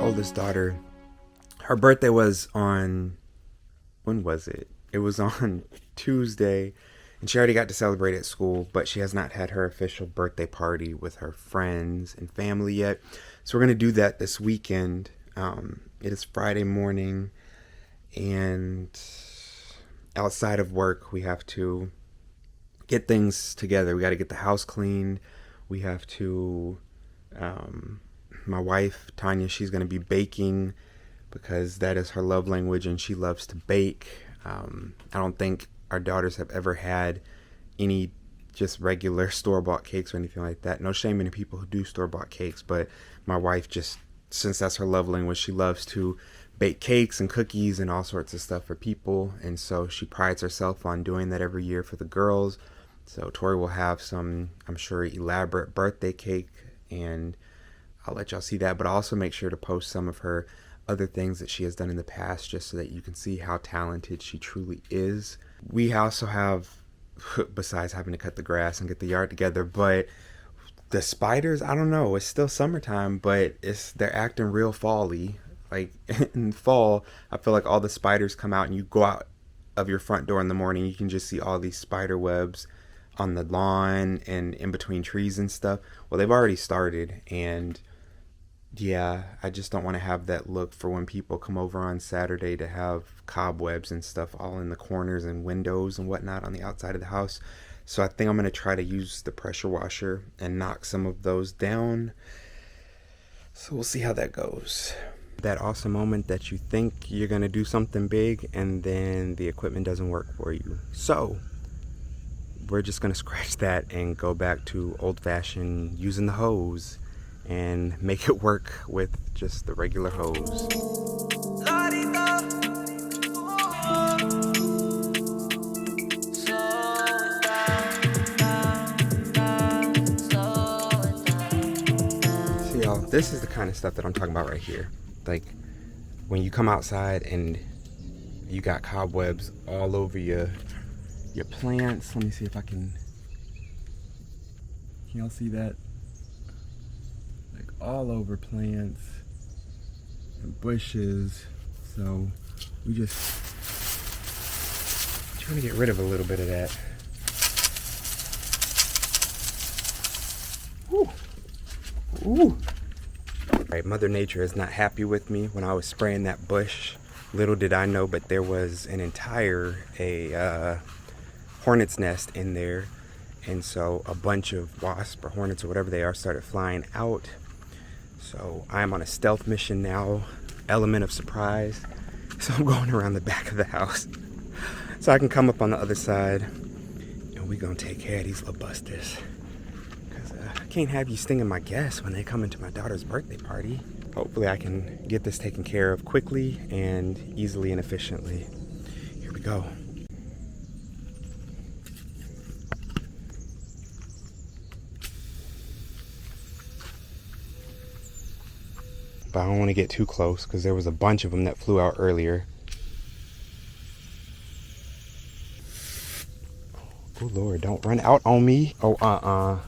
oldest daughter, her birthday was on, when was it? It was on Tuesday, and she already got to celebrate at school, but she has not had her official birthday party with her friends and family yet. So we're going to do that this weekend. It is Friday morning, and outside of work, we have to get things together. We got to get the house cleaned. We have to, my wife, Tanya, she's going to be baking because that is her love language and she loves to bake. I don't think our daughters have ever had any just regular store-bought cakes or anything like that. No shame in the people who do store-bought cakes, but my wife just, since that's her love language, she loves to bake cakes and cookies and all sorts of stuff for people, and so she prides herself on doing that every year for the girls. So Tori will have some, I'm sure, elaborate birthday cake, and I'll let y'all see that, but I'll also make sure to post some of her other things that she has done in the past just so that you can see how talented she truly is. We also have, besides having to cut the grass and get the yard together, but the spiders, I don't know, it's still summertime, but they're acting real fall-y. Like in fall, I feel like all the spiders come out and you go out of your front door in the morning, you can just see all these spider webs on the lawn and in between trees and stuff. Well, they've already started, and yeah, I just don't want to have that look for when people come over on Saturday to have cobwebs and stuff all in the corners and windows and whatnot on the outside of the house. So I think I'm going to try to use the pressure washer and knock some of those down. So we'll see how that goes. That awesome moment that you think you're going to do something big and then the equipment doesn't work for you. So we're just going to scratch that and go back to old-fashioned using the hose and make it work with just the regular hose. See y'all, this is the kind of stuff that I'm talking about right here. Like when you come outside and you got cobwebs all over your plants. Let me see if I can y'all see that? Like all over plants and bushes. So we just trying to get rid of a little bit of that. Ooh. Ooh. Right, Mother Nature is not happy with me. When I was spraying that bush, little did I know, but there was an entire hornet's nest in there, and so a bunch of wasps or hornets or whatever they are started flying out. So I'm on a stealth mission now, element of surprise. So I'm going around the back of the house so I can come up on the other side, and we're gonna take care of these little busters. I can't have you stinging my guests when they come into my daughter's birthday party. Hopefully I can get this taken care of quickly and easily and efficiently. Here we go. But I don't want to get too close because there was a bunch of them that flew out earlier. Oh Lord, don't run out on me. Oh,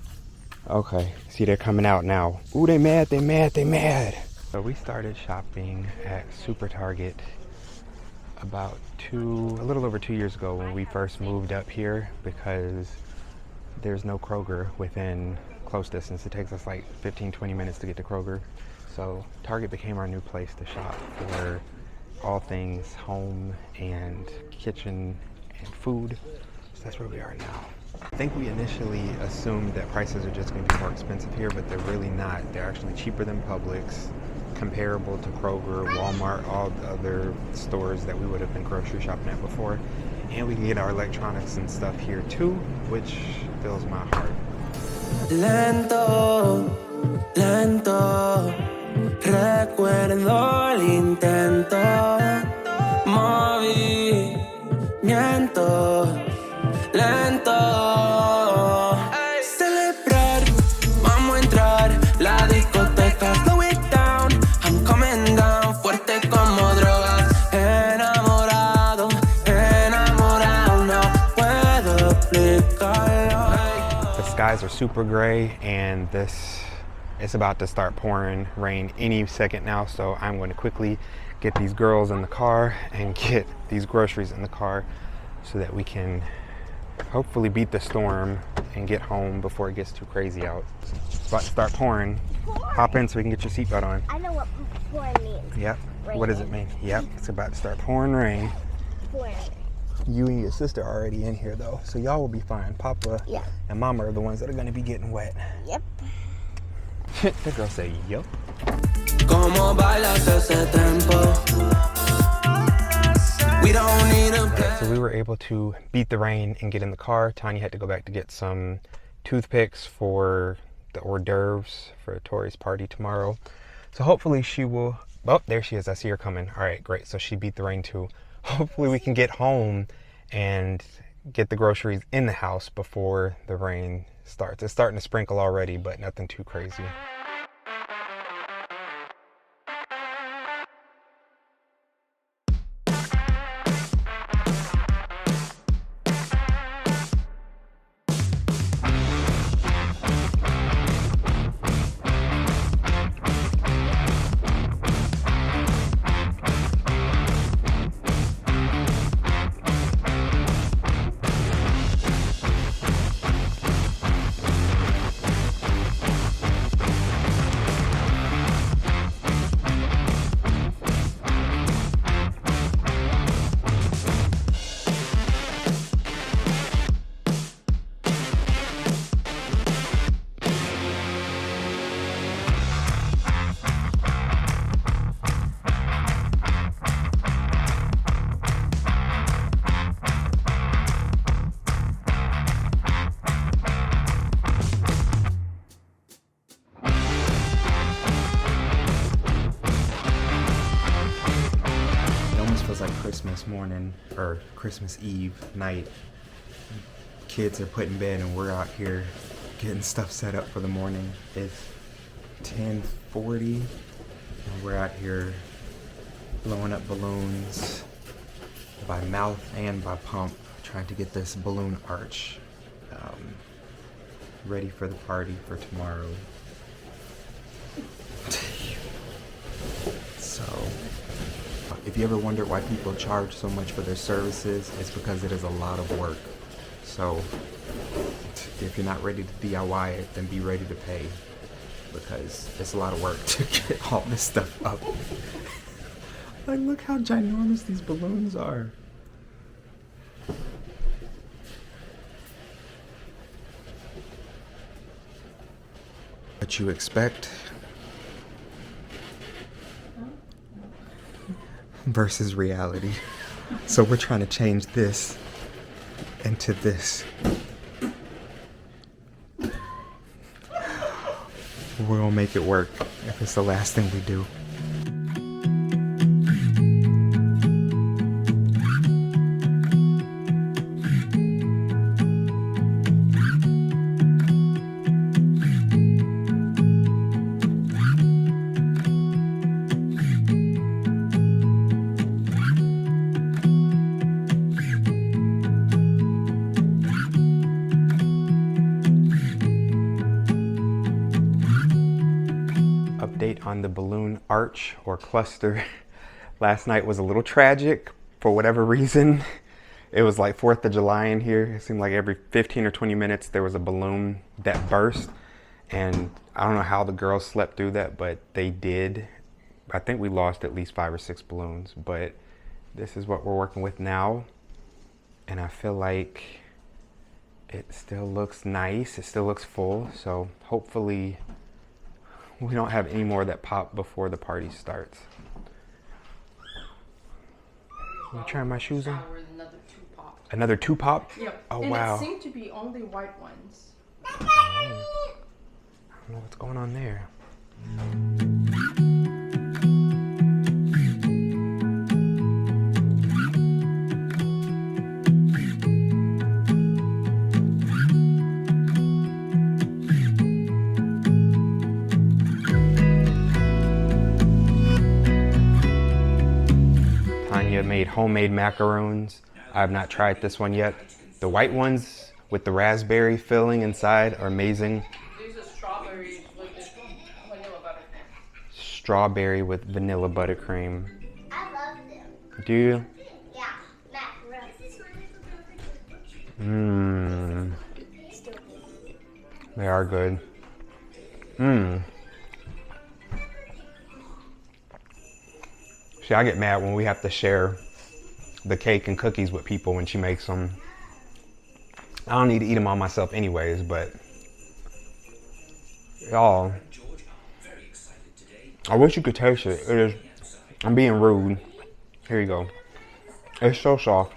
okay, see, they're coming out now. Ooh, they mad, they mad, they mad. So we started shopping at Super Target about a little over 2 years ago when we first moved up here because there's no Kroger within close distance. It takes us like 15-20 minutes to get to Kroger. So Target became our new place to shop for all things home and kitchen and food. So that's where we are now. I think we initially assumed that prices are just going to be more expensive here, but they're really not. They're actually cheaper than Publix, comparable to Kroger, Walmart, all the other stores that we would have been grocery shopping at before. And we can get our electronics and stuff here too, which fills my heart. Lento, lento, recuerdo el intento, movimiento, lento. Celebrar, vamos a entrar, la discoteca, slow it down. I'm coming down, fuerte como drogas. Enamorado, enamorado, no puedo explicarlo. The skies are super gray, and this It's about to start pouring rain any second now, so I'm going to quickly get these girls in the car and get these groceries in the car so that we can hopefully beat the storm and get home before it gets too crazy out. It's about to start pouring. Hop in so we can get your seatbelt on. I know what pouring means. Yep. Rain. What does it mean? Yep. It's about to start pouring rain. Pouring. You and your sister are already in here though, so y'all will be fine. Papa and Mama are the ones that are going to be getting wet. Yep. The girl say, yup. Como bailas ese tempo. We don't need a plan. So we were able to beat the rain and get in the car. Tanya had to go back to get some toothpicks for the hors d'oeuvres for Tori's party tomorrow. So hopefully she will, oh, there she is. I see her coming. All right, great. So she beat the rain too. Hopefully we can get home and get the groceries in the house before the rain starts. It's starting to sprinkle already, but nothing too crazy. Christmas morning or Christmas Eve night. Kids are put in bed and we're out here getting stuff set up for the morning. It's 10:40 and we're out here blowing up balloons by mouth and by pump, trying to get this balloon arch ready for the party for tomorrow. So if you ever wondered why people charge so much for their services, it's because it is a lot of work. So if you're not ready to DIY it, then be ready to pay, because it's a lot of work to get all this stuff up. Like, look how ginormous these balloons are. What you expect versus reality. So we're trying to change this into this. We'll make it work if it's the last thing we do. Update on the balloon arch or cluster. Last night was a little tragic for whatever reason. It was like 4th of July in here. It seemed like every 15 or 20 minutes there was a balloon that burst, and I don't know how the girls slept through that, but they did. I think we lost at least 5 or 6 balloons, but this is what we're working with now, and I feel like it still looks nice. It still looks full, so hopefully we don't have any more that pop before the party starts. You trying my shoes on? Another 2 pop. Another 2 pop? Yep. Oh, and wow. it seemed to be only white ones. I don't know what's going on there. Tanya made homemade macaroons. I have not tried this one yet. The white ones with the raspberry filling inside are amazing. These are strawberries with it. strawberry with vanilla buttercream. I love them. Do you? Yeah, macarons. Mmm. They are good. Mmm. See, I get mad when we have to share the cake and cookies with people when she makes them. I don't need to eat them all myself anyways, but y'all, I wish you could taste it. It is, I'm being rude. Here you go. It's so soft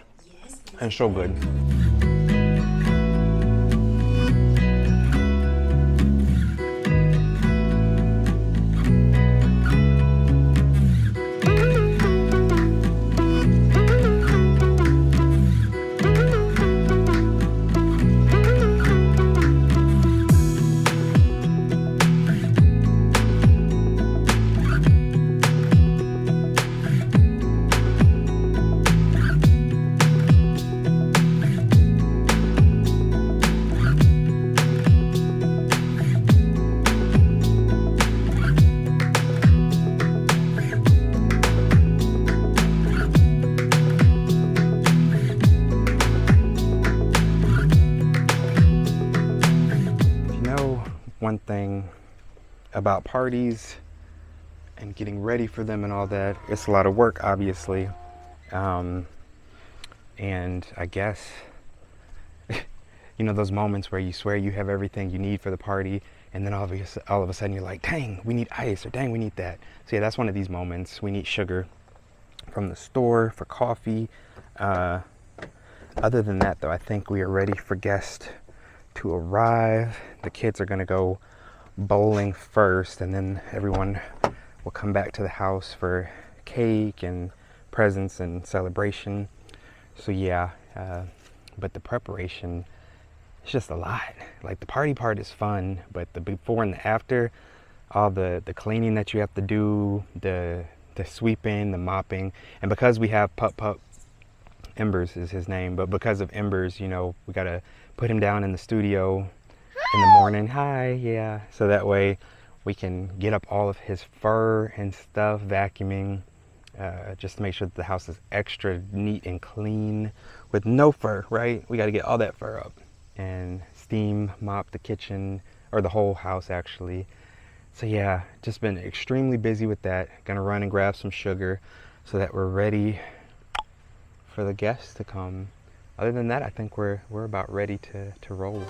and so good. One thing about parties and getting ready for them and all that, it's a lot of work, obviously, and I guess you know those moments where you swear you have everything you need for the party, and then all of a sudden you're like, dang, we need ice, or dang, we need that. So yeah, that's one of these moments. We need sugar from the store for coffee. Other than that, though, I think we are ready for guests to arrive. The kids are gonna go bowling first, and then everyone will come back to the house for cake and presents and celebration. So yeah, but the preparation, it's just a lot. Like the party part is fun, but the before and the after, all the cleaning that you have to do, the sweeping, the mopping, and because we have Pup, Embers is his name, but because of Embers, you know, we gotta put him down in the studio in the morning. Hi, yeah. So that way we can get up all of his fur and stuff, vacuuming, just to make sure that the house is extra neat and clean with no fur, right? We got to get all that fur up and steam mop the kitchen, or the whole house actually. So yeah, just been extremely busy with that. Gonna run and grab some sugar so that we're ready for the guests to come. Other than that, I think we're about ready to roll.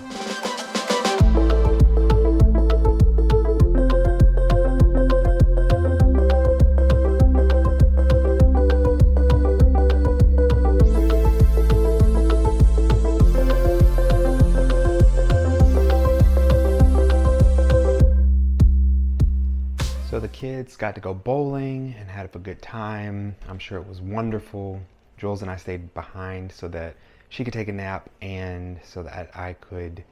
So the kids got to go bowling and had a good time. I'm sure it was wonderful. Jules and I stayed behind so that she could take a nap and so that I could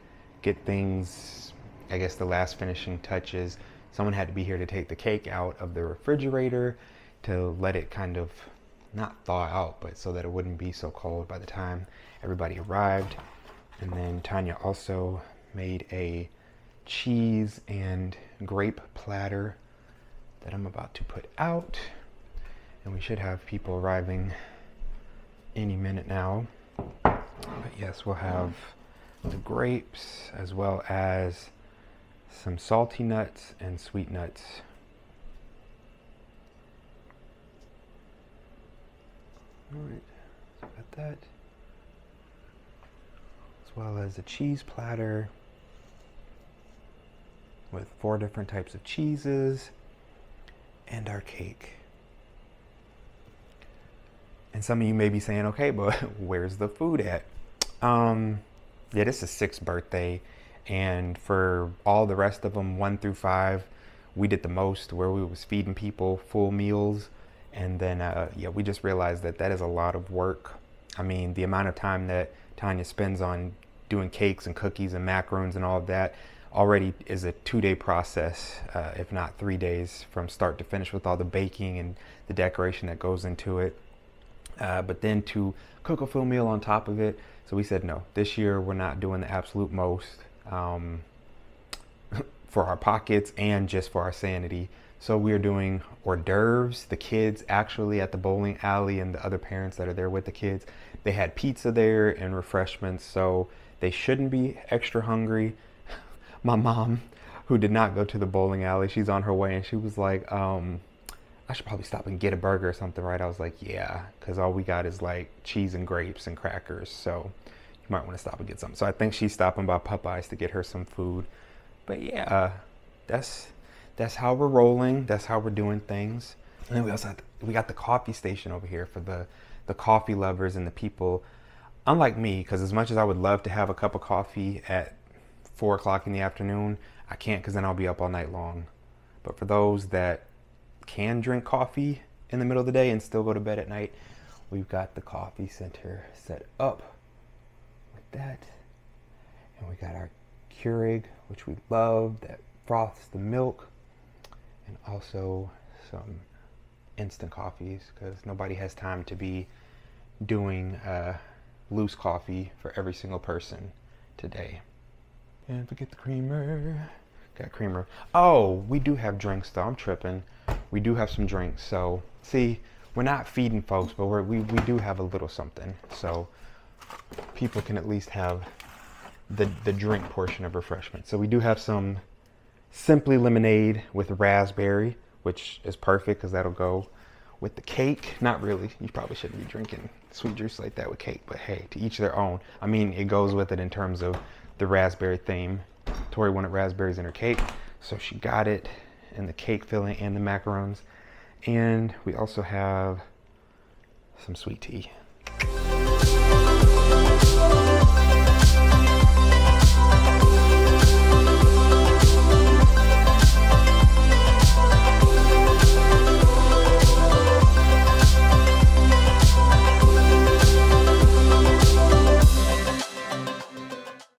get things, I guess the last finishing touches. Someone had to be here to take the cake out of the refrigerator to let it kind of not thaw out, but so that it wouldn't be so cold by the time everybody arrived. And then Tanya also made a cheese and grape platter that I'm about to put out, and we should have people arriving any minute now. But yes, we'll have the grapes as well as some salty nuts and sweet nuts. All right, so got that, as well as a cheese platter with 4 different types of cheeses and our cake. And some of you may be saying, okay, but where's the food at? Yeah, this is 6th birthday, and for all the rest of them, 1 through 5, we did the most, where we was feeding people full meals. And then yeah, we just realized that that is a lot of work. I mean, the amount of time that Tanya spends on doing cakes and cookies and macaroons and all of that already is a 2-day process, if not 3 days, from start to finish, with all the baking and the decoration that goes into it. But then to cook a full meal on top of it. So we said, no, this year we're not doing the absolute most for our pockets and just for our sanity. So we are doing hors d'oeuvres. The kids actually at the bowling alley and the other parents that are there with the kids, they had pizza there and refreshments, so they shouldn't be extra hungry. My mom, who did not go to the bowling alley, she's on her way and she was like, I should probably stop and get a burger or something, right? I was like, yeah, because all we got is like cheese and grapes and crackers, so you might want to stop and get something. So I think she's stopping by Popeyes to get her some food. But yeah, that's how we're rolling. That's how we're doing things. And then we also we got the coffee station over here for the coffee lovers and the people, unlike me, because as much as I would love to have a cup of coffee at 4 o'clock in the afternoon, I can't, because then I'll be up all night long. But for those that can drink coffee in the middle of the day and still go to bed at night, we've got the coffee center set up with that. And we got our Keurig, which we love, that froths the milk, and also some instant coffees, because nobody has time to be doing loose coffee for every single person today. And forget the creamer. Got creamer. Oh, we do have drinks though. I'm tripping. We do have some drinks. So see, we're not feeding folks, but we do have a little something, so people can at least have the drink portion of refreshment. So we do have some Simply lemonade with raspberry, which is perfect because that'll go with the cake. Not really. You probably shouldn't be drinking sweet juice like that with cake, but hey, to each their own. I mean, it goes with it in terms of the raspberry theme. Tori wanted raspberries in her cake, so she got it in the cake filling and the macaroons. And we also have some sweet tea.